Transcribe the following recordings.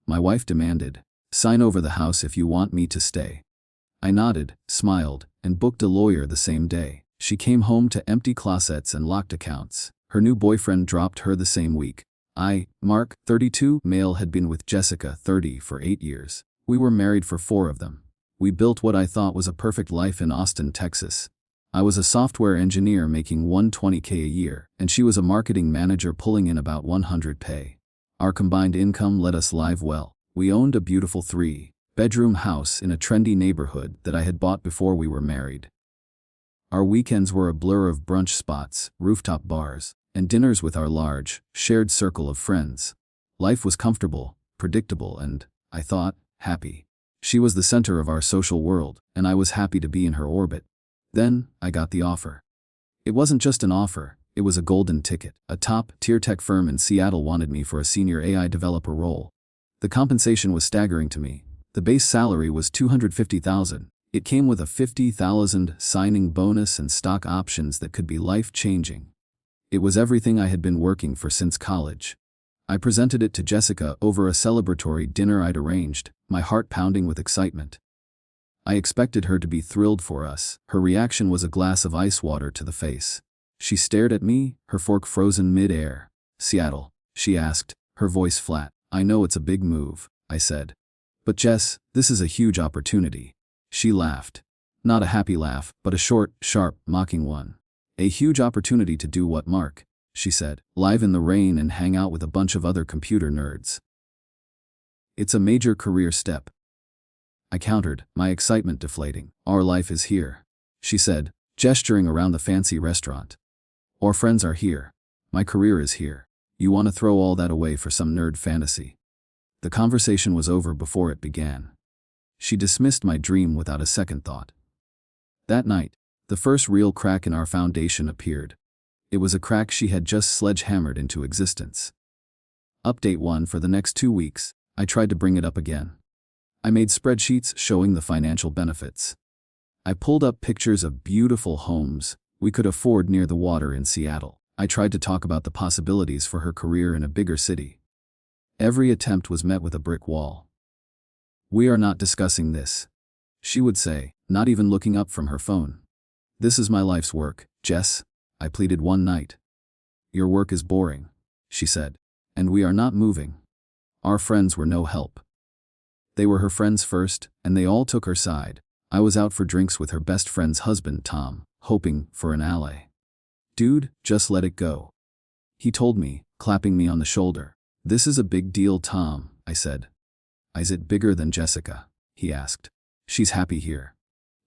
My wife demanded. "Sign over the house if you want me to stay." I nodded, smiled, and booked a lawyer the same day. She came home to empty closets and locked accounts. Her new boyfriend dropped her the same week. I, Mark, 32, male, had been with Jessica, 30, for 8 years. We were married for 4 of them. We built what I thought was a perfect life in Austin, Texas. I was a software engineer making $120K a year, and she was a marketing manager pulling in about $100K. Our combined income let us live well. We owned a beautiful 3-bedroom house in a trendy neighborhood that I had bought before we were married. Our weekends were a blur of brunch spots, rooftop bars, and dinners with our large, shared circle of friends. Life was comfortable, predictable, and, I thought, happy. She was the center of our social world, and I was happy to be in her orbit. Then, I got the offer. It wasn't just an offer, it was a golden ticket. A top-tier tech firm in Seattle wanted me for a senior AI developer role. The compensation was staggering to me. The base salary was $250,000. It came with a $50,000 signing bonus and stock options that could be life-changing. It was everything I had been working for since college. I presented it to Jessica over a celebratory dinner I'd arranged, my heart pounding with excitement. I expected her to be thrilled for us. Her reaction was a glass of ice water to the face. She stared at me, her fork frozen mid-air. "Seattle?" she asked, her voice flat. "I know it's a big move," I said. "But Jess, this is a huge opportunity." She laughed. Not a happy laugh, but a short, sharp, mocking one. "A huge opportunity to do what, Mark?" she said. "Live in the rain and hang out with a bunch of other computer nerds." "It's a major career step." I countered, my excitement deflating. "Our life is here," she said, gesturing around the fancy restaurant. "Our friends are here. My career is here. You want to throw all that away for some nerd fantasy?" The conversation was over before it began. She dismissed my dream without a second thought. That night, the first real crack in our foundation appeared. It was a crack she had just sledgehammered into existence. Update 1: for the next 2 weeks, I tried to bring it up again. I made spreadsheets showing the financial benefits. I pulled up pictures of beautiful homes we could afford near the water in Seattle. I tried to talk about the possibilities for her career in a bigger city. Every attempt was met with a brick wall. "We are not discussing this," she would say, not even looking up from her phone. "This is my life's work, Jess," I pleaded one night. "Your work is boring," she said. "And we are not moving." Our friends were no help. They were her friends first, and they all took her side. I was out for drinks with her best friend's husband, Tom, hoping for an ally. "Dude, just let it go," he told me, clapping me on the shoulder. "This is a big deal, Tom," I said. "Is it bigger than Jessica?" he asked. "She's happy here.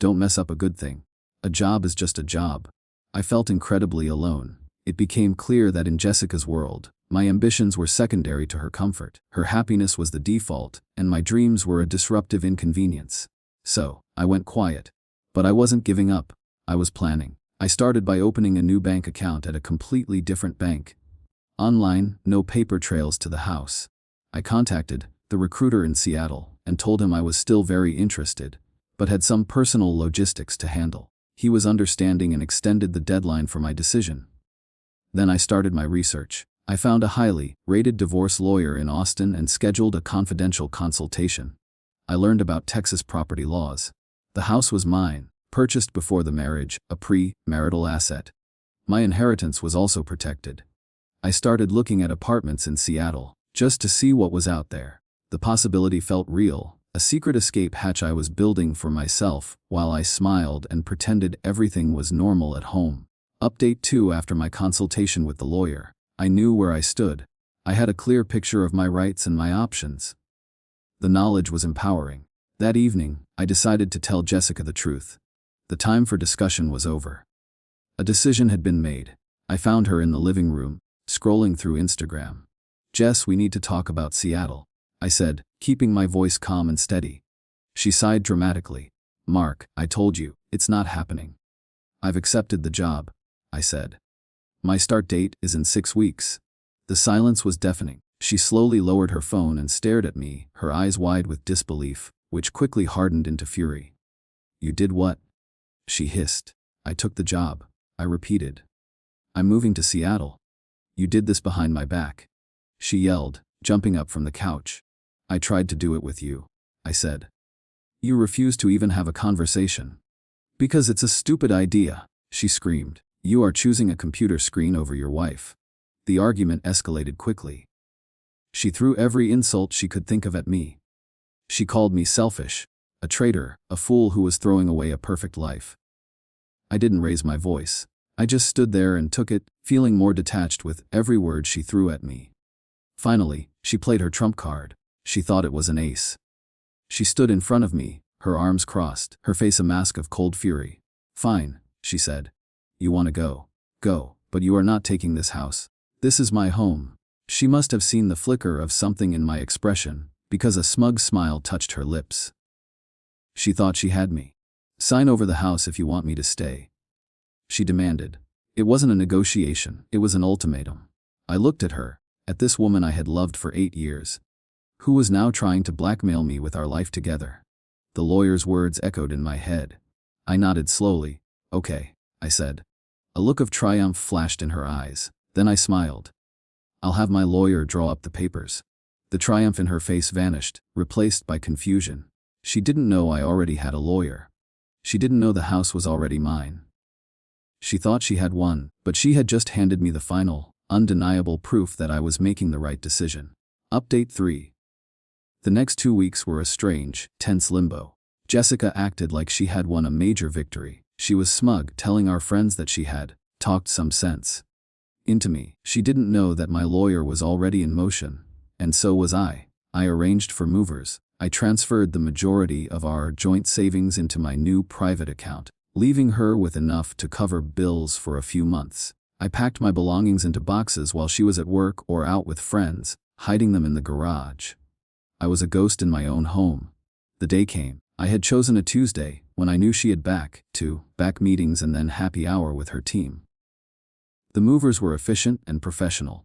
Don't mess up a good thing. A job is just a job." I felt incredibly alone. It became clear that in Jessica's world, my ambitions were secondary to her comfort. Her happiness was the default, and my dreams were a disruptive inconvenience. So, I went quiet. But I wasn't giving up. I was planning. I started by opening a new bank account at a completely different bank. Online, no paper trails to the house. I contacted the recruiter in Seattle and told him I was still very interested, but had some personal logistics to handle. He was understanding and extended the deadline for my decision. Then I started my research. I found a highly rated divorce lawyer in Austin and scheduled a confidential consultation. I learned about Texas property laws. The house was mine, purchased before the marriage, a pre-marital asset. My inheritance was also protected. I started looking at apartments in Seattle, just to see what was out there. The possibility felt real, a secret escape hatch I was building for myself, while I smiled and pretended everything was normal at home. Update 2: after my consultation with the lawyer, I knew where I stood. I had a clear picture of my rights and my options. The knowledge was empowering. That evening, I decided to tell Jessica the truth. The time for discussion was over. A decision had been made. I found her in the living room, scrolling through Instagram. "Jess, we need to talk about Seattle," I said, keeping my voice calm and steady. She sighed dramatically. "Mark, I told you, it's not happening." "I've accepted the job," I said. "My start date is in 6 weeks. The silence was deafening. She slowly lowered her phone and stared at me, her eyes wide with disbelief, which quickly hardened into fury. "You did what?" she hissed. "I took the job," I repeated. "I'm moving to Seattle." "You did this behind my back," she yelled, jumping up from the couch. I tried to do it with you, I said. You refused to even have a conversation. Because it's a stupid idea, she screamed. You are choosing a computer screen over your wife. The argument escalated quickly. She threw every insult she could think of at me. She called me selfish, a traitor, a fool who was throwing away a perfect life. I didn't raise my voice. I just stood there and took it, feeling more detached with every word she threw at me. Finally, she played her trump card. She thought it was an ace. She stood in front of me, her arms crossed, her face a mask of cold fury. Fine, she said. You want to go? Go, but you are not taking this house. This is my home. She must have seen the flicker of something in my expression, because a smug smile touched her lips. She thought she had me. Sign over the house if you want me to stay, she demanded. It wasn't a negotiation, it was an ultimatum. I looked at her, at this woman I had loved for 8 years, who was now trying to blackmail me with our life together. The lawyer's words echoed in my head. I nodded slowly. Okay, I said. A look of triumph flashed in her eyes. Then I smiled. I'll have my lawyer draw up the papers. The triumph in her face vanished, replaced by confusion. She didn't know I already had a lawyer. She didn't know the house was already mine. She thought she had won, but she had just handed me the final, undeniable proof that I was making the right decision. Update 3. The next 2 weeks were a strange, tense limbo. Jessica acted like she had won a major victory. She was smug, telling our friends that she had talked some sense into me. She didn't know that my lawyer was already in motion, and so was I. I arranged for movers. I transferred the majority of our joint savings into my new private account, leaving her with enough to cover bills for a few months. I packed my belongings into boxes while she was at work or out with friends, hiding them in the garage. I was a ghost in my own home. The day came. I had chosen a Tuesday, when I knew she had back meetings and then happy hour with her team. The movers were efficient and professional.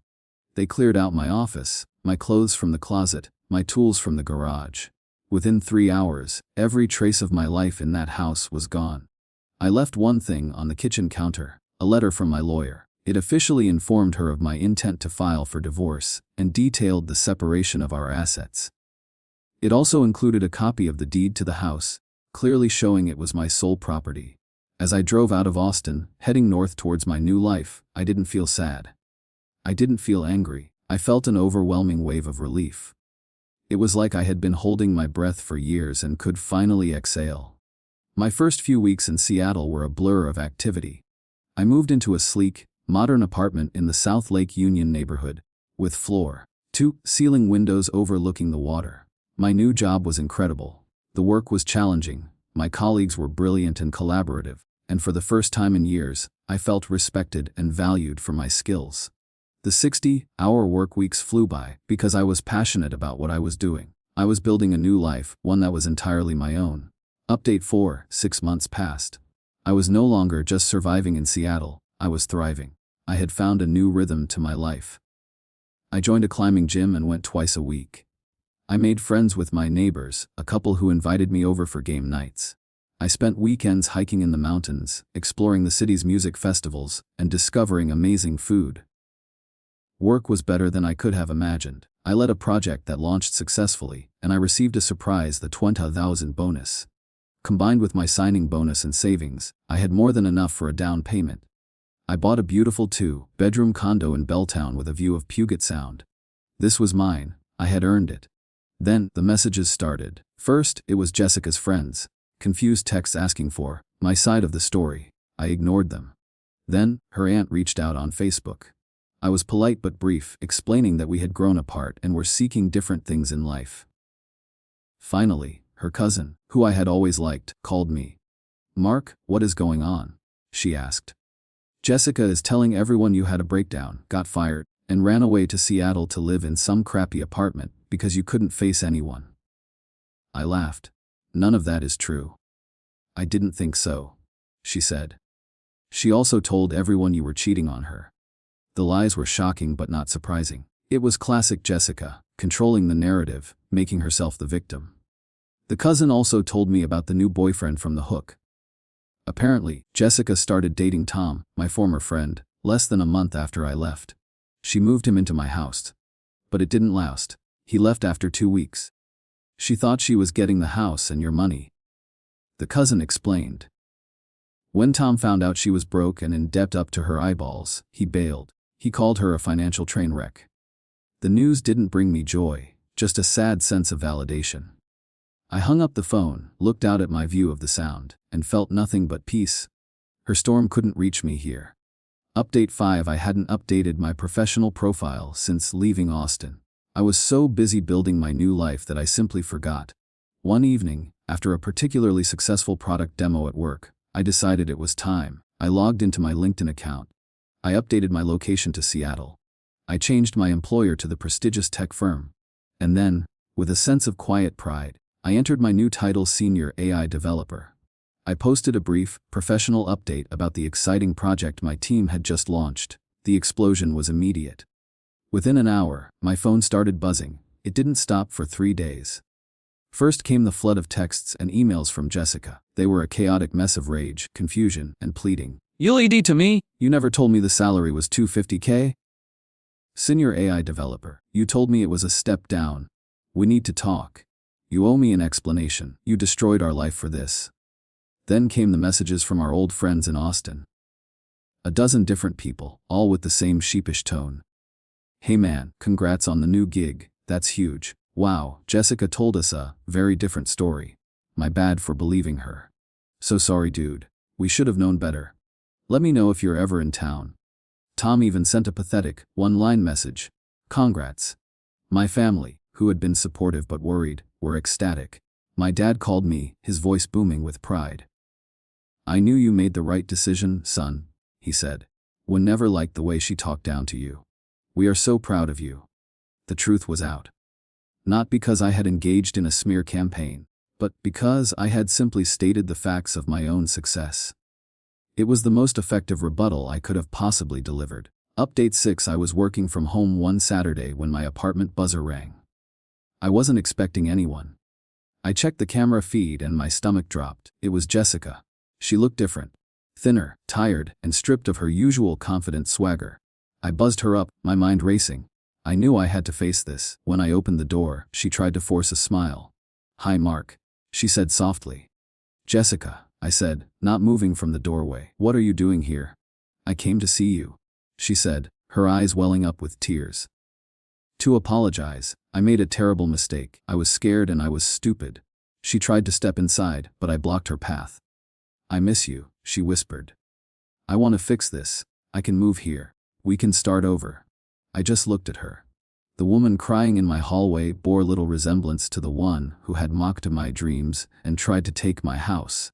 They cleared out my office, my clothes from the closet, my tools from the garage. Within 3 hours, every trace of my life in that house was gone. I left one thing on the kitchen counter, a letter from my lawyer. It officially informed her of my intent to file for divorce and detailed the separation of our assets. It also included a copy of the deed to the house, clearly showing it was my sole property. As I drove out of Austin, heading north towards my new life, I didn't feel sad. I didn't feel angry. I felt an overwhelming wave of relief. It was like I had been holding my breath for years and could finally exhale. My first few weeks in Seattle were a blur of activity. I moved into a sleek, modern apartment in the South Lake Union neighborhood, with floor-to-ceiling windows overlooking the water. My new job was incredible. The work was challenging, my colleagues were brilliant and collaborative, and for the first time in years, I felt respected and valued for my skills. The 60-hour work weeks flew by because I was passionate about what I was doing. I was building a new life, one that was entirely my own. Update 4. 6 months passed. I was no longer just surviving in Seattle, I was thriving. I had found a new rhythm to my life. I joined a climbing gym and went twice a week. I made friends with my neighbors, a couple who invited me over for game nights. I spent weekends hiking in the mountains, exploring the city's music festivals, and discovering amazing food. Work was better than I could have imagined. I led a project that launched successfully, and I received a surprise, the $20,000 bonus. Combined with my signing bonus and savings, I had more than enough for a down payment. I bought a beautiful 2-bedroom condo in Belltown with a view of Puget Sound. This was mine. I had earned it. Then, the messages started. First, it was Jessica's friends. Confused texts asking for my side of the story. I ignored them. Then, her aunt reached out on Facebook. I was polite but brief, explaining that we had grown apart and were seeking different things in life. Finally, her cousin, who I had always liked, called me. "Mark, what is going on?" she asked. "Jessica is telling everyone you had a breakdown, got fired, and ran away to Seattle to live in some crappy apartment because you couldn't face anyone." I laughed. "None of that is true." "I didn't think so," she said. "She also told everyone you were cheating on her." The lies were shocking but not surprising. It was classic Jessica, controlling the narrative, making herself the victim. The cousin also told me about the new boyfriend from the hook. Apparently, Jessica started dating Tom, my former friend, less than a month after I left. She moved him into my house. But it didn't last. He left after 2 weeks. She thought she was getting the house and your money. The cousin explained. When Tom found out she was broke and in debt up to her eyeballs, he bailed. He called her a financial train wreck. The news didn't bring me joy, just a sad sense of validation. I hung up the phone, looked out at my view of the Sound, and felt nothing but peace. Her storm couldn't reach me here. Update 5. I hadn't updated my professional profile since leaving Austin. I was so busy building my new life that I simply forgot. One evening, after a particularly successful product demo at work, I decided it was time. I logged into my LinkedIn account. I updated my location to Seattle. I changed my employer to the prestigious tech firm. And then, with a sense of quiet pride, I entered my new title, Senior AI Developer. I posted a brief, professional update about the exciting project my team had just launched. The explosion was immediate. Within an hour, my phone started buzzing. It didn't stop for 3 days. First came the flood of texts and emails from Jessica. They were a chaotic mess of rage, confusion, and pleading. "You'll ED to me? You never told me the salary was $250K? Senior AI Developer, you told me it was a step down. We need to talk. You owe me an explanation. You destroyed our life for this." Then came the messages from our old friends in Austin. A dozen different people, all with the same sheepish tone. "Hey man, congrats on the new gig, that's huge. Wow, Jessica told us a very different story. My bad for believing her. So sorry dude, we should have known better. Let me know if you're ever in town." Tom even sent a pathetic, one-line message. "Congrats." My family, who had been supportive but worried, were ecstatic. My dad called me, his voice booming with pride. "I knew you made the right decision, son," he said. "We never liked the way she talked down to you. We are so proud of you." The truth was out. Not because I had engaged in a smear campaign, but because I had simply stated the facts of my own success. It was the most effective rebuttal I could have possibly delivered. Update 6. I was working from home one Saturday when my apartment buzzer rang. I wasn't expecting anyone. I checked the camera feed and my stomach dropped. It was Jessica. She looked different. Thinner, tired, and stripped of her usual confident swagger. I buzzed her up, my mind racing. I knew I had to face this. When I opened the door, she tried to force a smile. "Hi Mark," she said softly. "Jessica," I said, not moving from the doorway. "What are you doing here?" "I came to see you," she said, her eyes welling up with tears. "To apologize. I made a terrible mistake. I was scared and I was stupid." She tried to step inside, but I blocked her path. "I miss you," she whispered. "I want to fix this. I can move here. We can start over." I just looked at her. The woman crying in my hallway bore little resemblance to the one who had mocked my dreams and tried to take my house.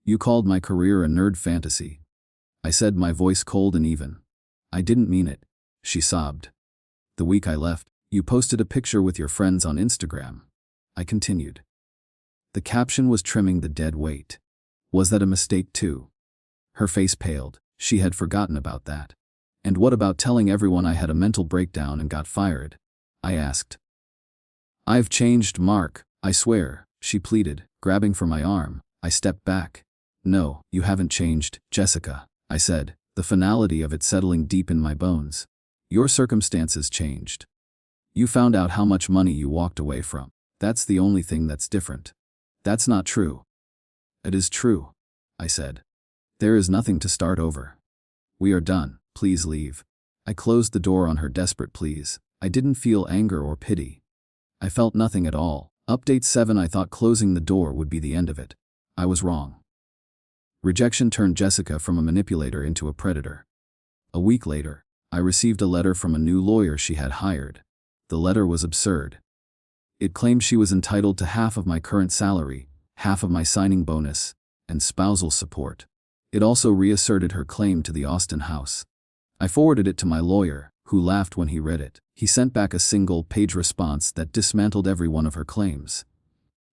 "You called my career a nerd fantasy," I said, my voice cold and even. "I didn't mean it," she sobbed. "The week I left, you posted a picture with your friends on Instagram," I continued. The caption was trimming the dead weight. Was that a mistake too? Her face paled. She had forgotten about that. "And what about telling everyone I had a mental breakdown and got fired?" I asked. "I've changed, Mark, I swear," she pleaded, grabbing for my arm. I stepped back. "No, you haven't changed, Jessica," I said, the finality of it settling deep in my bones. "Your circumstances changed. You found out how much money you walked away from. That's the only thing that's different." "That's not true." "It is true," I said. "There is nothing to start over. We are done, please leave." I closed the door on her desperate pleas. I didn't feel anger or pity. I felt nothing at all. Update 7. I thought closing the door would be the end of it. I was wrong. Rejection turned Jessica from a manipulator into a predator. A week later, I received a letter from a new lawyer she had hired. The letter was absurd. It claimed she was entitled to half of my current salary, half of my signing bonus, and spousal support. It also reasserted her claim to the Austin house. I forwarded it to my lawyer, who laughed when he read it. He sent back a single-page response that dismantled every one of her claims.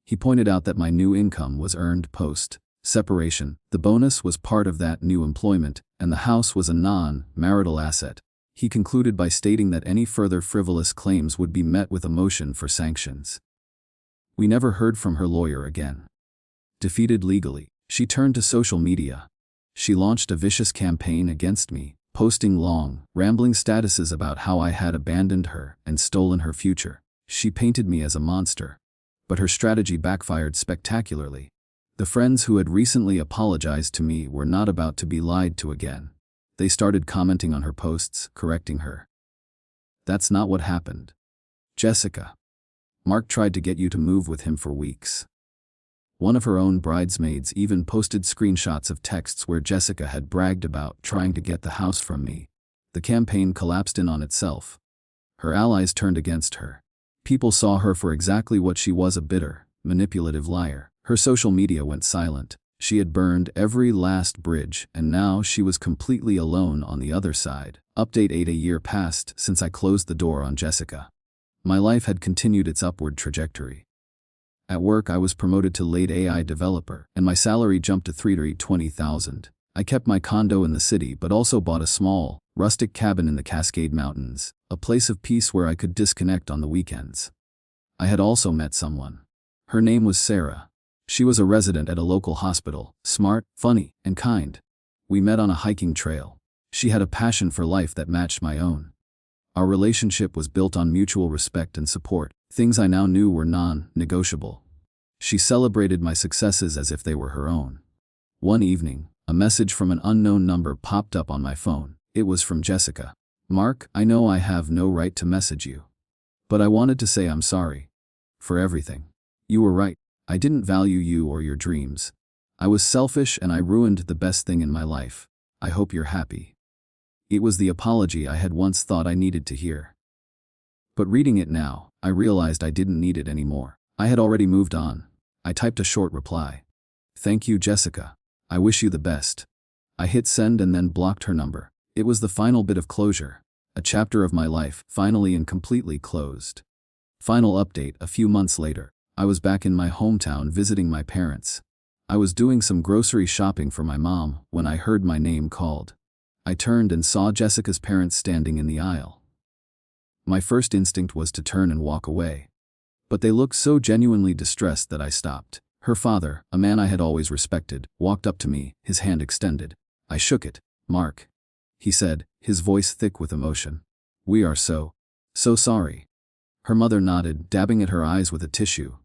He pointed out that my new income was earned post-separation. The bonus was part of that new employment, and the house was a non-marital asset. He concluded by stating that any further frivolous claims would be met with a motion for sanctions. We never heard from her lawyer again. Defeated legally, she turned to social media. She launched a vicious campaign against me, posting long, rambling statuses about how I had abandoned her and stolen her future. She painted me as a monster. But her strategy backfired spectacularly. The friends who had recently apologized to me were not about to be lied to again. They started commenting on her posts, correcting her. That's not what happened. Jessica. Mark tried to get you to move with him for weeks. One of her own bridesmaids even posted screenshots of texts where Jessica had bragged about trying to get the house from me. The campaign collapsed in on itself. Her allies turned against her. People saw her for exactly what she was, a bitter, manipulative liar. Her social media went silent. She had burned every last bridge, and now she was completely alone on the other side. Update 8: a year passed since I closed the door on Jessica. My life had continued its upward trajectory. At work, I was promoted to lead AI developer, and my salary jumped to $320,000. I kept my condo in the city but also bought a small, rustic cabin in the Cascade Mountains, a place of peace where I could disconnect on the weekends. I had also met someone. Her name was Sarah. She was a resident at a local hospital, smart, funny, and kind. We met on a hiking trail. She had a passion for life that matched my own. Our relationship was built on mutual respect and support, things I now knew were non-negotiable. She celebrated my successes as if they were her own. One evening, a message from an unknown number popped up on my phone. It was from Jessica. "Mark, I know I have no right to message you. But I wanted to say I'm sorry. For everything. You were right. I didn't value you or your dreams. I was selfish and I ruined the best thing in my life. I hope you're happy." It was the apology I had once thought I needed to hear. But reading it now, I realized I didn't need it anymore. I had already moved on. I typed a short reply. "Thank you, Jessica. I wish you the best." I hit send and then blocked her number. It was the final bit of closure. A chapter of my life, finally and completely closed. Final update: a few months later, I was back in my hometown visiting my parents. I was doing some grocery shopping for my mom when I heard my name called. I turned and saw Jessica's parents standing in the aisle. My first instinct was to turn and walk away. But they looked so genuinely distressed that I stopped. Her father, a man I had always respected, walked up to me, his hand extended. I shook it. "Mark," he said, his voice thick with emotion. "We are so sorry." Her mother nodded, dabbing at her eyes with a tissue.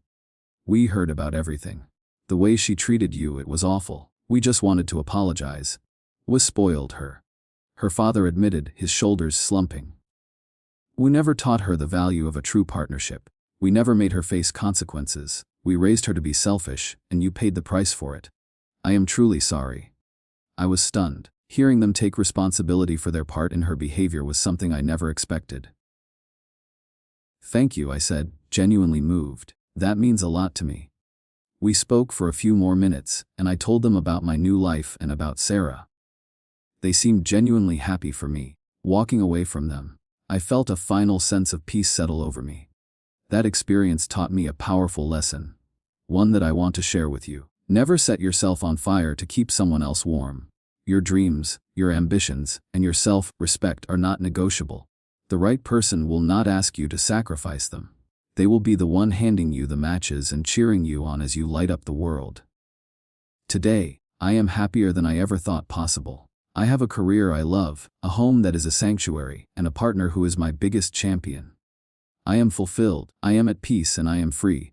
"We heard about everything. The way she treated you, it was awful. We just wanted to apologize. We spoiled her." Her father admitted, his shoulders slumping. "We never taught her the value of a true partnership. We never made her face consequences. We raised her to be selfish, and you paid the price for it. I am truly sorry." I was stunned. Hearing them take responsibility for their part in her behavior was something I never expected. "Thank you," I said, genuinely moved. "That means a lot to me." We spoke for a few more minutes, and I told them about my new life and about Sarah. They seemed genuinely happy for me. Walking away from them, I felt a final sense of peace settle over me. That experience taught me a powerful lesson. One that I want to share with you. Never set yourself on fire to keep someone else warm. Your dreams, your ambitions, and your self-respect are not negotiable. The right person will not ask you to sacrifice them. They will be the one handing you the matches and cheering you on as you light up the world. Today, I am happier than I ever thought possible. I have a career I love, a home that is a sanctuary, and a partner who is my biggest champion. I am fulfilled, I am at peace, and I am free.